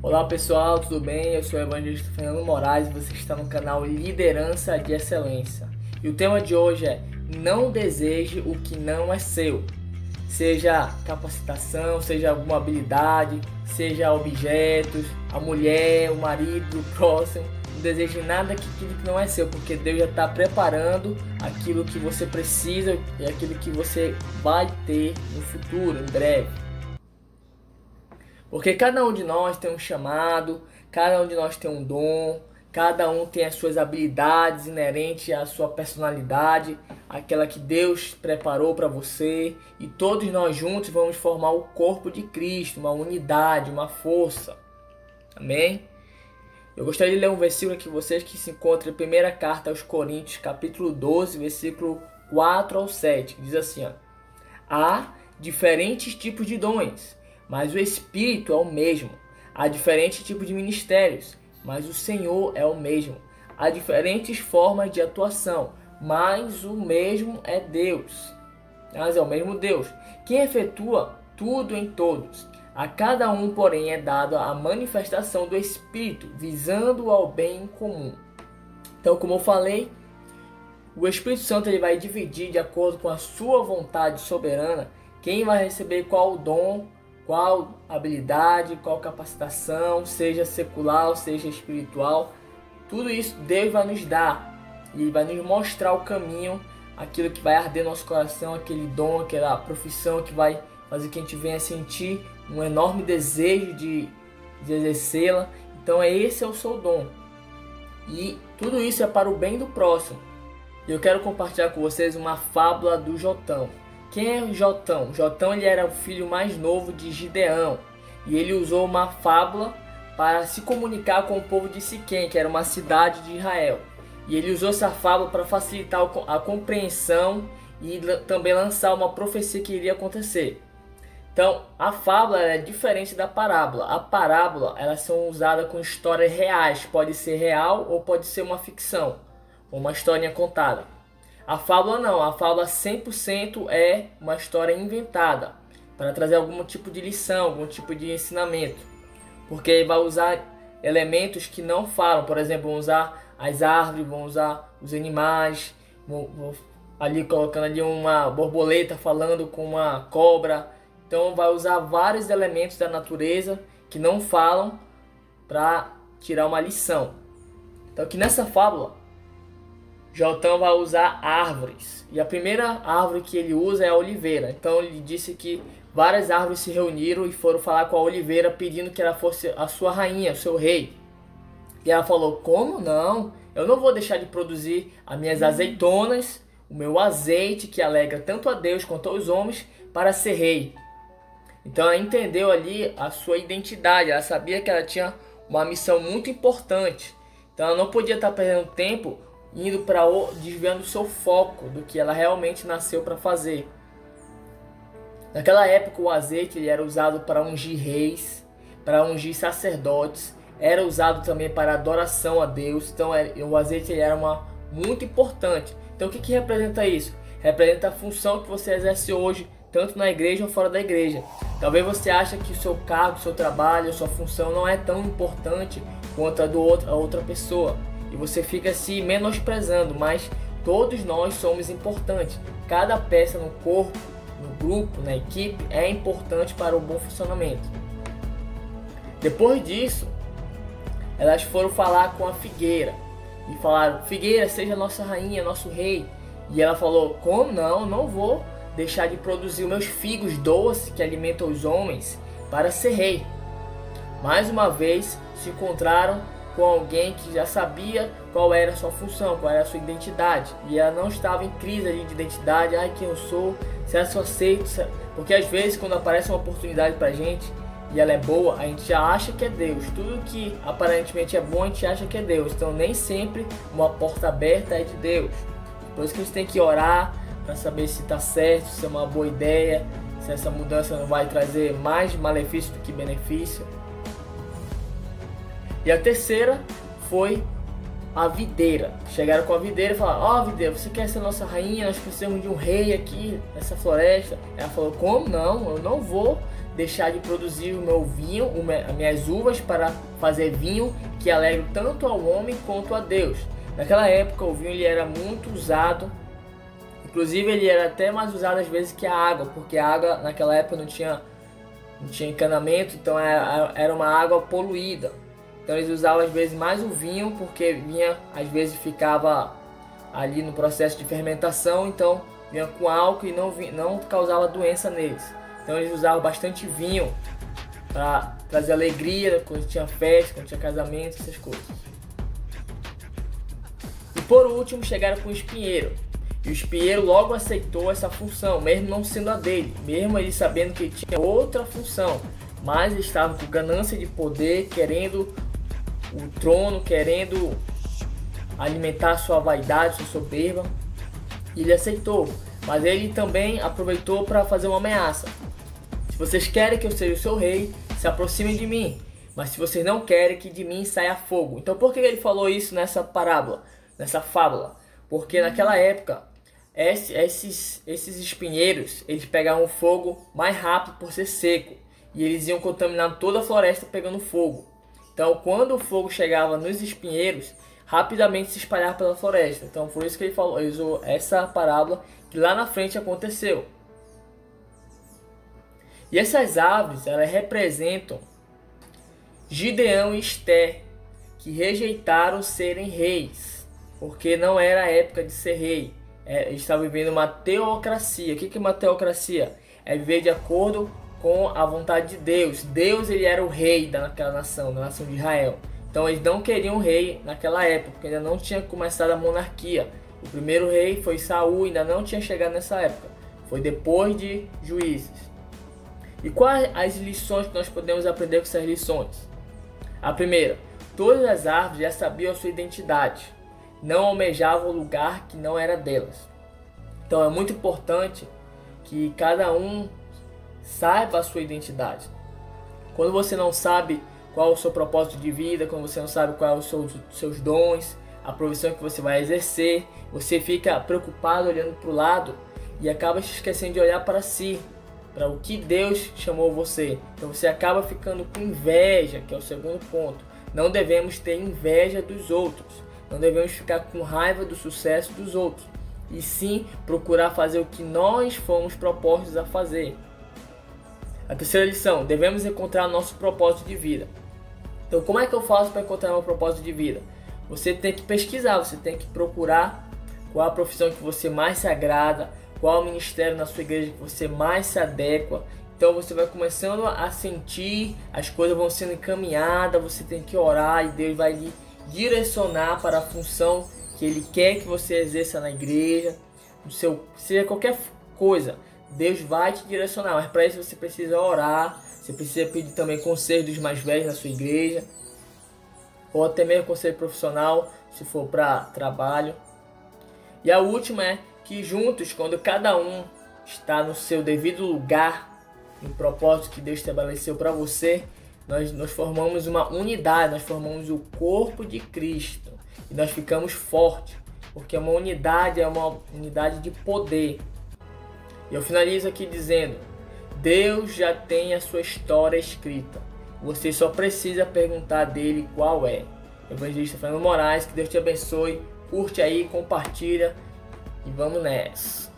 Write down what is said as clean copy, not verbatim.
Olá pessoal, tudo bem? Eu sou o evangelista Fernando Moraes e você está no canal Liderança de Excelência. E o tema de hoje é: não deseje o que não é seu. Seja capacitação, seja alguma habilidade, seja objetos, a mulher, o marido, o próximo. Não deseje nada aquilo que não é seu, porque Deus já está preparando aquilo que você precisa e aquilo que você vai ter no futuro, em breve. Porque cada um de nós tem um chamado, cada um de nós tem um dom, cada um tem as suas habilidades inerentes à sua personalidade, aquela que Deus preparou para você, e todos nós juntos vamos formar o corpo de Cristo, uma unidade, uma força. Amém? Eu gostaria de ler um versículo aqui vocês que se encontra em primeira carta aos Coríntios, capítulo 12, versículo 4 ao 7, que diz assim: há diferentes tipos de dons, mas o Espírito é o mesmo. Há diferentes tipos de ministérios, mas o Senhor é o mesmo. Há diferentes formas de atuação, mas o mesmo é Deus. Mas é o mesmo Deus, quem efetua tudo em todos. A cada um, porém, é dado a manifestação do Espírito, visando ao bem comum. Então, como eu falei, o Espírito Santo ele vai dividir de acordo com a sua vontade soberana quem vai receber qual dom, qual habilidade, qual capacitação, seja secular ou seja espiritual. Tudo isso Deus vai nos dar e vai nos mostrar o caminho, aquilo que vai arder no nosso coração, aquele dom, aquela profissão que vai fazer que a gente venha sentir um enorme desejo de exercê-la. Então esse é o seu dom. E tudo isso é para o bem do próximo. Eu quero compartilhar com vocês uma fábula do Jotão. Quem é Jotão? Jotão ele era o filho mais novo de Gideão. E ele usou uma fábula para se comunicar com o povo de Siquém, que era uma cidade de Israel. E ele usou essa fábula para facilitar a compreensão e também lançar uma profecia que iria acontecer. Então, a fábula é diferente da parábola. A parábola, elas são usadas com histórias reais. Pode ser real ou pode ser uma ficção, uma historinha contada. A fábula não. A fábula 100% é uma história inventada para trazer algum tipo de lição, algum tipo de ensinamento. Porque vai usar elementos que não falam. Por exemplo, vão usar as árvores, vão usar os animais, vão ali colocando ali uma borboleta falando com uma cobra. Então vai usar vários elementos da natureza que não falam para tirar uma lição. Então aqui nessa fábula, Jotão vai usar árvores. E a primeira árvore que ele usa é a oliveira. Então ele disse que várias árvores se reuniram e foram falar com a oliveira pedindo que ela fosse a sua rainha, o seu rei. E ela falou: como não? Eu não vou deixar de produzir as minhas azeitonas, o meu azeite que alegra tanto a Deus quanto aos homens, para ser rei. Então ela entendeu ali a sua identidade, ela sabia que ela tinha uma missão muito importante. Então ela não podia estar perdendo tempo indo para desviando o seu foco do que ela realmente nasceu para fazer. Naquela época o azeite ele era usado para ungir reis, para ungir sacerdotes, era usado também para adoração a Deus. Então o azeite ele era muito importante. Então o que representa isso? Representa a função que você exerce hoje, tanto na igreja ou fora da igreja. Talvez você ache que o seu cargo, o seu trabalho, a sua função não é tão importante quanto a outra pessoa. E você fica se menosprezando, mas todos nós somos importantes. Cada peça no corpo, no grupo, na equipe é importante para o bom funcionamento. Depois disso, elas foram falar com a figueira. E falaram: figueira, seja nossa rainha, nosso rei. E ela falou: como não? Não vou deixar de produzir meus figos doces que alimentam os homens para ser rei. Mais uma vez se encontraram com alguém que já sabia qual era a sua função, qual era a sua identidade. E ela não estava em crise ali de identidade. Ai, quem eu sou? Será que eu aceito? Porque às vezes quando aparece uma oportunidade pra gente e ela é boa, a gente já acha que é Deus. Tudo que aparentemente é bom, a gente acha que é Deus. Então nem sempre uma porta aberta é de Deus. Por isso que a gente tem que orar para saber se está certo, se é uma boa ideia, se essa mudança não vai trazer mais malefício do que benefício. E a terceira foi a videira. Chegaram com a videira e falaram: ó, videira, você quer ser nossa rainha? Nós precisamos de um rei aqui nessa floresta. Ela falou: como não? Eu não vou deixar de produzir o meu vinho, as minhas uvas, para fazer vinho que alegra tanto ao homem quanto a Deus. Naquela época o vinho ele era muito usado, inclusive ele era até mais usado às vezes que a água, porque a água naquela época não tinha encanamento, então era uma água poluída. Então eles usavam às vezes mais o vinho, porque vinha às vezes ficava ali no processo de fermentação, então vinha com álcool e não causava doença neles. Então eles usavam bastante vinho para trazer alegria quando tinha festa, quando tinha casamento, essas coisas. E por último chegaram com o espinheiro. E o espinheiro logo aceitou essa função, mesmo não sendo a dele, mesmo ele sabendo que ele tinha outra função, mas ele estava com ganância de poder, querendo o trono, querendo alimentar a sua vaidade, sua soberba, e ele aceitou. Mas ele também aproveitou para fazer uma ameaça. Se vocês querem que eu seja o seu rei, se aproximem de mim. Mas se vocês não querem, que de mim saia fogo. Então por que ele falou isso nessa parábola, nessa fábula? Porque naquela época, esses espinheiros, eles pegavam fogo mais rápido por ser seco. E eles iam contaminando toda a floresta pegando fogo. Então quando o fogo chegava nos espinheiros, rapidamente se espalhava pela floresta. Então por isso que ele usou essa parábola que lá na frente aconteceu. E essas árvores, elas representam Gideão e Esté, que rejeitaram serem reis, porque não era a época de ser rei. Eles estavam vivendo uma teocracia. O que é uma teocracia? É viver de acordo com a vontade de Deus. Deus ele era o rei daquela nação, da nação de Israel. Então eles não queriam rei naquela época, porque ainda não tinha começado a monarquia. O primeiro rei foi Saul, ainda não tinha chegado nessa época. Foi depois de Juízes. E quais as lições que nós podemos aprender com essas lições? A primeira, todas as árvores já sabiam a sua identidade. Não almejavam o lugar que não era delas. Então é muito importante que cada um saiba a sua identidade. Quando você não sabe qual é o seu propósito de vida, quando você não sabe quais são os seus dons, a profissão que você vai exercer, você fica preocupado olhando para o lado e acaba se esquecendo de olhar para si, para o que Deus chamou você. Então você acaba ficando com inveja, que é o segundo ponto. Não devemos ter inveja dos outros, não devemos ficar com raiva do sucesso dos outros, e sim procurar fazer o que nós fomos propostos a fazer. A terceira lição, devemos encontrar nosso propósito de vida. Então como é que eu faço para encontrar meu propósito de vida? Você tem que pesquisar, você tem que procurar qual a profissão que você mais se agrada, qual o ministério na sua igreja que você mais se adequa. Então você vai começando a sentir, as coisas vão sendo encaminhadas, você tem que orar e Deus vai lhe direcionar para a função que Ele quer que você exerça na igreja, seja qualquer coisa, Deus vai te direcionar, mas para isso você precisa orar, você precisa pedir também conselho dos mais velhos na sua igreja, ou até mesmo conselho profissional, se for para trabalho. E a última é que juntos, quando cada um está no seu devido lugar, no propósito que Deus estabeleceu para você, nós formamos uma unidade, nós formamos o corpo de Cristo. E nós ficamos fortes, porque uma unidade é uma unidade de poder. E eu finalizo aqui dizendo, Deus já tem a sua história escrita. Você só precisa perguntar dele qual é. Evangelista Fernando Moraes, que Deus te abençoe. Curte aí, compartilha e vamos nessa.